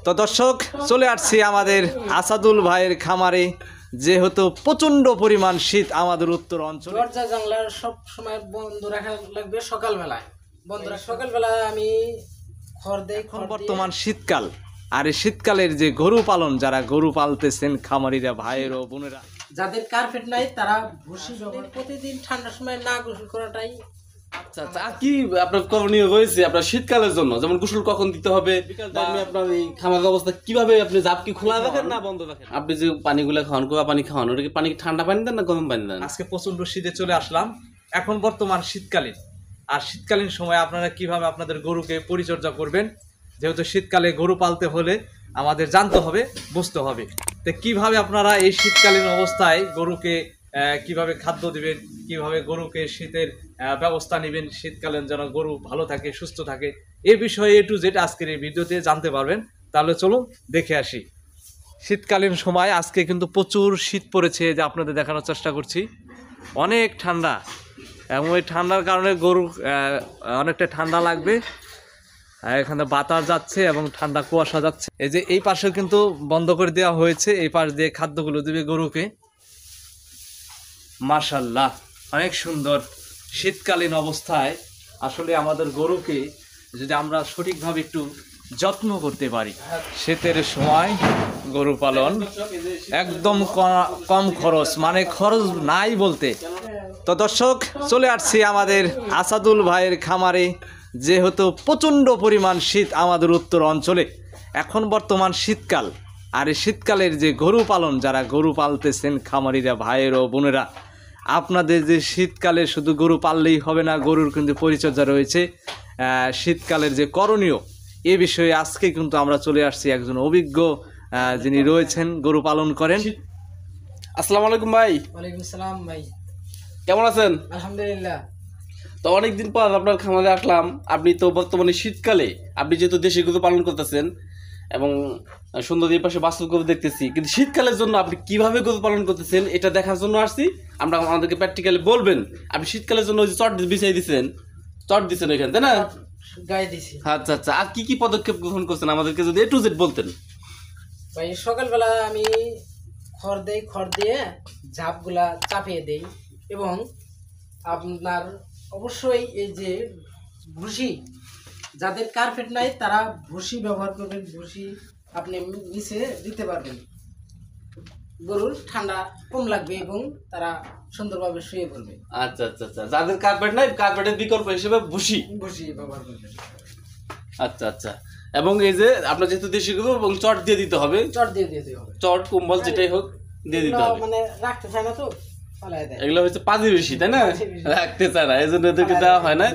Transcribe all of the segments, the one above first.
তো দর্শক চলে আসছি আমাদের আসাদুল ভাইয়ের খামারে, যেহেতু প্রচন্ড পরিমাণ শীত আমাদের উত্তর অঞ্চলে। দরজা জানলা সব সময় বন্ধ রাখা লাগবে, সকালবেলায় বন্ধ রাখা। সকালবেলায় আমি খড় দেই। এখন বর্তমান শীতকাল, আর এই শীতকালের যে গরু পালন, যারা গরু পালতেছেন খামারিরা ভাইয়ের ও বোনেরা, যাদের কার্পেট নাই তারা ভুসি ব্যবহার। প্রতিদিন ঠান্ডার সময় না গোসল করাটাই। আচ্ছা আচ্ছা, আর কি আপনার করণীয় রয়েছে আপনার শীতকালের জন্য? যেমন গোসল কখন দিতে হবে, আপনার এই খামারের অবস্থা কিভাবে, আপনি জাপ কি খোলা রাখেন না বন্ধ রাখেন? আপনি যে পানিগুলো খাওয়ান, কোয়া পানি খাওয়ান, ওটা কি পানি ঠান্ডা পানি দেন না গরম পানি দেন? আজকে প্রচন্ড শীতে চলে আসলাম, এখন বর্তমান শীতকালীন। আর শীতকালীন সময় আপনারা কিভাবে আপনাদের গরুকে পরিচর্যা করবেন, যেহেতু শীতকালে গরু পালতে হলে আমাদের জানতে হবে, বুঝতে হবে। তো কিভাবে আপনারা এই শীতকালীন অবস্থায় গরুকে কিভাবে খাদ্য দিবেন, কিভাবে গরুকে শীতের ব্যবস্থা নেবেন, শীতকালীন যেন গরু ভালো থাকে, সুস্থ থাকে, এই বিষয়ে A to Z আজকের এই ভিডিওতে জানতে পারবেন। তাহলে চলুন দেখে আসি। শীতকালীন সময় আজকে কিন্তু প্রচুর শীত পড়েছে, যে আপনাদের দেখানোর চেষ্টা করছি। অনেক ঠান্ডা, এবং ওই ঠান্ডার কারণে গরু অনেকটা ঠান্ডা লাগবে। এখানে বাতাস যাচ্ছে এবং ঠান্ডা কুয়াশা যাচ্ছে। এই যে এই পাশে কিন্তু বন্ধ করে দেওয়া হয়েছে, এই পাশ দিয়ে খাদ্যগুলো দেবে গরুকে। মাশাআল্লাহ, অনেক সুন্দর। শীতকালীন অবস্থায় আসলে আমাদের গরুকে যদি আমরা সঠিকভাবে একটু যত্ন করতে পারি, শীতের সময় গরু পালন একদম কম খরচ, মানে খরচ নাই বলতে। তো দর্শক চলে আসছি আমাদের আসাদুল ভাইয়ের খামারে, যেহেতু প্রচণ্ড পরিমাণ শীত আমাদের উত্তর অঞ্চলে। এখন বর্তমান শীতকাল, আর এই শীতকালের যে গরু পালন, যারা গরু পালতেছেন খামারিরা ভাইয়ের ও বোনেরা, আপনাদের যে শীতকালে শুধু গরু পাললেই হবে না, গরুর কিন্তু পরিচর্যা রয়েছে। শীতকালের যে করণীয়, এ বিষয়ে আজকে কিন্তু আমরা চলে আসছি একজন অভিজ্ঞ যিনি রয়েছেন, গরু পালন করেন। আসসালামু আলাইকুম ভাই। ওয়ালাইকুম সালাম ভাই, কেমন আছেন? আলহামদুলিল্লাহ। তো অনেকদিন পর আপনার খামারে আসলাম। আপনি তো বর্তমানে শীতকালে, আপনি যেহেতু দেশি গরু পালন করতেছেন এবং সুন্দর এই পাশে বাস্তব গরু দেখতেছি, কিন্তু শীতকালের জন্য আপনি কিভাবে গরু পালন করতেছেন এটা দেখার জন্য আসছি। আমরা আমাদেরকে প্র্যাকটিক্যালি বলবেন, আপনি শীতকালের জন্য ওই যে চট বিছাই দিচ্ছেন, চট দিচ্ছেন ওইখানে, তাই না? গায়ে দিছি। আচ্ছা আচ্ছা, আর কি কি পদক্ষেপ গ্রহণ করছেন আমাদেরকে যদি A to Z বলতেন। ভাই সকালবেলা আমি খড় দেই, খড় দিয়ে ঝাপগুলা চাপিয়ে দেই, এবং আপনার অবশ্যই এই যে ভুসি, যাদের কার্পেট নাই তারা ভুসি ব্যবহার করবেন। ভুসি আপনি নিচে দিতে পারবেন, গরুর ঠান্ডা কম লাগবে এবং তারা সুন্দরভাবে শুয়ে পড়বে। আচ্ছা আচ্ছা আচ্ছা, যাদের কার্পেট নাই, কার্পেটের বিকল্প হিসেবে ভুসি ভুসি ব্যবহার করবেন। আচ্ছা আচ্ছা, এবং এই যে আপনার যেহেতু দেশি গরু, এবং চট দিয়ে দিতে হবে, চট দিয়ে দিতে হবে, চট কম্বল যেটাই হোক দিয়ে দিতে হবে। মানে রাখতে চায় না তো, পালায় দেয়। এগুলো হচ্ছে পাজি বেশি, তাই না? রাখতে চায় না, এই জন্য এদেরকে দেওয়া হয় না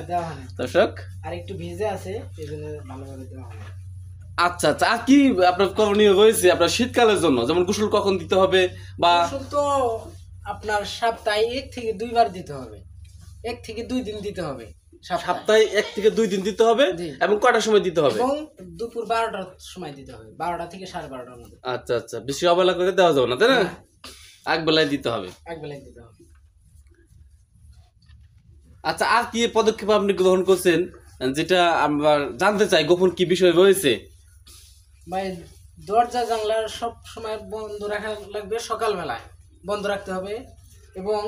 দর্শক। আর একটু ভিজে আছে, এই জন্য ভালোভাবে দেওয়া হয়। আচ্ছা আচ্ছা, আর কি আপনার করণীয় রয়েছে আপনার শীতকালের জন্য? যেমন গোসল কখন দিতে হবে, বা গোসল তো আপনার সপ্তাহে 1 থেকে 2 বার দিতে হবে, 1 থেকে 2 দিন দিতে হবে। সপ্তাহে 1 থেকে 2 দিন দিতে হবে, এবং কয়টার সময় দিতে হবে? এবং দুপুর 12টার সময় দিতে হবে, 12টা থেকে 12:30টার মধ্যে। আচ্ছা আচ্ছা, বেশি অবহেলা করে দেওয়া যাবে না, তাই না? এক বেলায় দিতে হবে, এক বেলায় দিতে হবে। আচ্ছা, আর কি পদক্ষেপ আপনি গ্রহণ করছেন যেটা আমরা জানতে চাই, গোপন কি বিষয় রয়েছে? ভাই দরজা জানলা সব সময় বন্ধ রাখা লাগবে, সকালবেলায় বন্ধ রাখতে হবে, এবং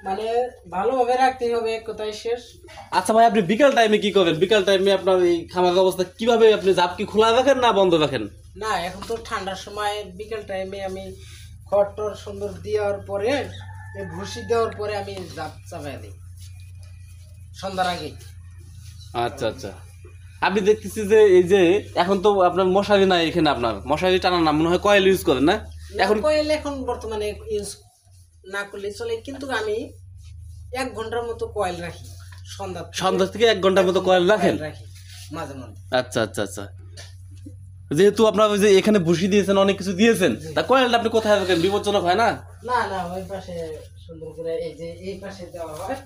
মানে ভালোভাবে রাখতে হবে, এক কথায় শেষ। আচ্ছা ভাই, আপনি বিকাল টাইমে কি করবেন? বিকাল টাইমে আপনার এই খামারের অবস্থা কিভাবে, আপনি জাপ কি খোলা রাখেন না বন্ধ রাখেন? না, এখন তো ঠান্ডার সময় বিকেল টাইমে আমি খড় টড় সুন্দর দেওয়ার পরে, ভুসি দেওয়ার পরে আমি চাপাই দিই সন্ধ্যার আগে। আচ্ছা আচ্ছা, আপনি দেখতেছি যে এই যে এখন তো আপনার মশারি নাই এখানে, আপনার মশারি টানা না, মনে হয় কয়েল ইউজ করেন না? এখন কয়েল এখন বর্তমানে ইউজ না করলে চলে, কিন্তু আমি 1 ঘন্টার মতো কয়েল রাখি, সন্ধ্যা থেকে 1 ঘন্টার মতো কয়েল রাখেন মাঝে মাঝে। আচ্ছা আচ্ছা আচ্ছা, যেহেতু আপনার ওই যে এখানে ভুসি দিয়েছেন, অনেক কিছু দিয়েছেন, তা কয়েলটা আপনি কোথায় রাখেন? বিপজ্জনক হয় না? না না, ওই পাশে সুন্দর করে, এই যে এই পাশে দেওয়া হয়,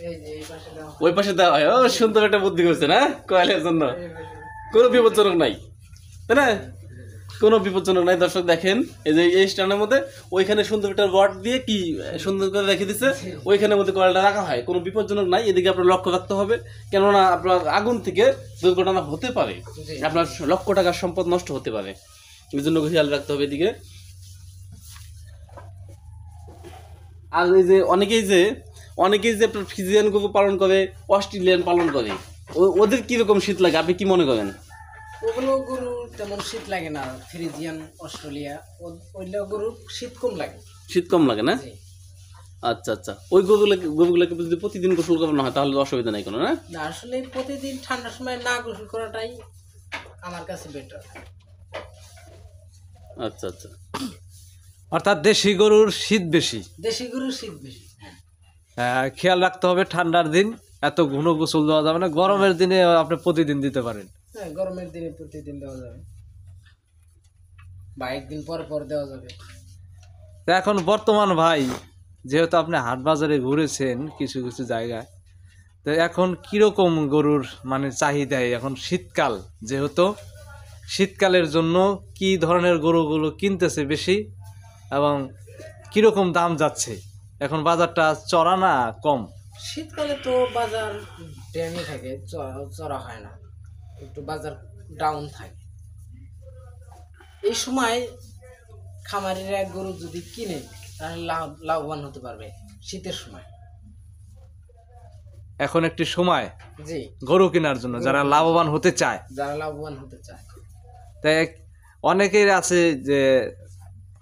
এই যে এই পাশে দেওয়া হয়, ওই পাশে দেওয়া হয়। ও সুন্দর একটা বুদ্ধি করছেন, হ্যাঁ, কয়েলের জন্য কোনো বিপজ্জনক নাই, তাই না? কোনো বিপজ্জনক নাই। দর্শক দেখেন এই যে এই স্ট্যান্ডের মধ্যে ওইখানে সুন্দর একটা রড দিয়ে কি সুন্দর করে রেখে দিচ্ছে, ওইখানের মধ্যে কয়েলটা রাখা হয়, কোনো বিপজ্জনক নাই। এদিকে আপনার লক্ষ্য রাখতে হবে, কেননা আপনার আগুন থেকে দুর্ঘটনা হতে পারে, আপনার লক্ষ টাকার সম্পদ নষ্ট হতে পারে, এই জন্য খেয়াল রাখতে হবে এদিকে। আর এই যে অনেকেই যে আপনার ফ্রিজিয়ান গরু পালন করে, অস্ট্রেলিয়ান পালন করে, ওদের কিরকম শীত লাগে আপনি কি মনে করেন? ওগুলো গরু তেমন শীত লাগে না, ফ্রিজিয়ান, অস্ট্রেলিয়া, ওইগুলো গরু শীত কম লাগে। শীত কম লাগে না? আচ্ছা আচ্ছা, ওই গরুগুলোকে যদি প্রতিদিন গোসল করানো হয় তাহলে অসুবিধা নাই কোনো, না? না, আসলে প্রতিদিন ঠান্ডার সময় না গোসল করাটাই আমার কাছে বেটার। আচ্ছা আচ্ছা, অর্থাৎ দেশি গরুর শীত বেশি, দেশি গরুর শীত বেশি। খেয়াল রাখতে হবে ঠান্ডার দিন এত ঘন গোসল দেওয়া যাবে না, গরমের দিনে আপনি প্রতিদিন দিতে পারেন। হ্যাঁ, গরমের দিনে প্রতিদিন দেওয়া যাবে বা একদিন পর পর দেওয়া যাবে। তো এখন বর্তমান ভাই, যেহেতু আপনি হাট বাজারে ঘুরেছেন কিছু কিছু জায়গায়, তো এখন কিরকম গরুর মানে চাহিদায়, এখন শীতকাল যেহেতু, শীতকালের জন্য কি ধরনের গরুগুলো কিনতেছে বেশি এবং কিরকম দাম যাচ্ছে? এখন বাজারটা চড়া না কম? শীতকালে তো বাজার ড্যামে থাকে, চড়া হয় না, একটু বাজার ডাউন থাকে। এই সময় খামারিরা গরু যদি কিনে তাহলে লাভবান হতে পারবে শীতের সময়। এখন একটি সময় জি, গরু কেনার জন্য যারা লাভবান হতে চায়, যারা লাভবান হতে চায়। তাই অনেকের আছে যে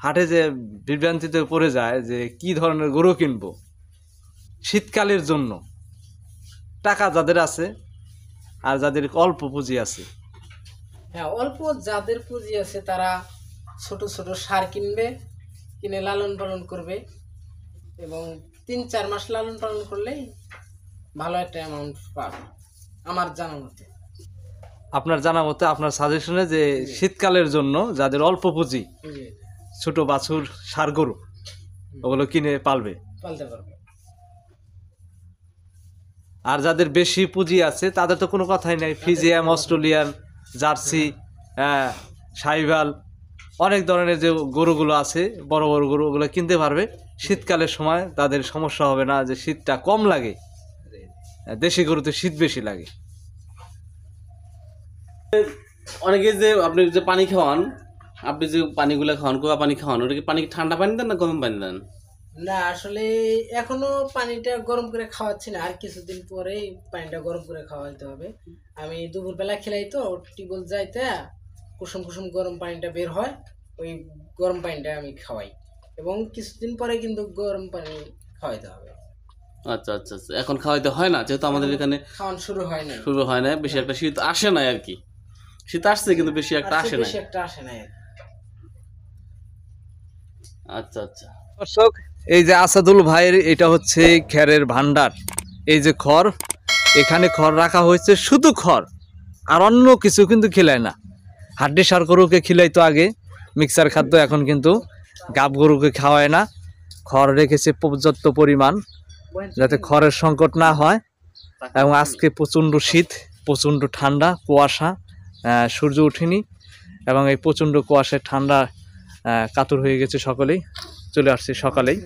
হাটে যে বিভ্রান্তিতে পড়ে যায় যে কি ধরনের গরু কিনবো শীতকালের জন্য। টাকা যাদের আছে আর যাদের অল্প পুঁজি আছে, হ্যাঁ, অল্প যাদের পুঁজি আছে তারা ছোট ছোট সার কিনবে, কিনে লালন পালন করবে এবং 3-4 মাস লালন পালন করলেই ভালো একটা অ্যামাউন্ট পাবে আমার জানা মতে। আপনার জানা মতে, আপনার সাজেশনে যে শীতকালের জন্য যাদের অল্প পুঁজি, জি, ছোট বাছুর ষাঁড় গরু ওগুলো কিনে পালবে। পালতে পারবে। আর যাদের বেশি পুঁজি আছে তাদের তো কোনো কথাই নাই, ফ্রিজিয়ান, অস্ট্রেলিয়ান, জার্সি, সাইভাল, অনেক ধরনের যে গরুগুলো আছে বড় বড় গরু, ওগুলো কিনতে পারবে। শীতকালের সময় তাদের সমস্যা হবে না, যে শীতটা কম লাগে, দেশি গরুতে শীত বেশি লাগে। অনেকে যে আপনি যে পানি খাওয়ান, আপনি যে পানিগুলো খাওয়ান, কুয়া পানি খাওয়ান, ওটা কি পানি ঠান্ডা পানি দেন না গরম পানি দেন? না, আসলে এখনো পানিটা গরম করে খাওয়াচ্ছি না, আর কিছুদিন পরেই পানিটা গরম করে খাওয়াইতে হবে। আমি দুপুরবেলা খেলাই তো টিউবওয়েল যাইতে কুসুম কুসুম গরম পানিটা বের হয়, ওই গরম পানিটা আমি খাওয়াই এবং কিছুদিন পরে কিন্তু গরম পানি খাওয়াইতে হবে। আচ্ছা আচ্ছা আচ্ছা, এখন খাওয়াইতে হয় না যেহেতু আমাদের এখানে খাওয়ানো শুরু হয় না, শুরু হয় না, বেশি একটা শীত আসে না আর কি। শীত আসছে কিন্তু বেশি একটা আসে না। বেশি একটা আসে না। আচ্ছা আচ্ছা, দর্শক, এই যে আসাদুল ভাইয়ের এটা হচ্ছে খড়ের ভান্ডার। এই যে খড়, এখানে খড় রাখা হয়েছে, শুধু খড়, আর অন্য কিছু কিন্তু খিলায় না। হাড্ডি সার গরুকে খিলাইতো আগে মিক্সার খাদ্য, এখন কিন্তু গাব গরুকে খাওয়ায় না। খড় রেখেছে পর্যাপ্ত পরিমাণ যাতে খড়ের সংকট না হয়। এবং আজকে প্রচণ্ড শীত, প্রচণ্ড ঠান্ডা, কুয়াশা, সূর্য ওঠেনি এবং এই প্রচণ্ড কুয়াশায় ঠান্ডা কাতর হয়ে গেছে সকলেই, চলে আসছে সকালেই।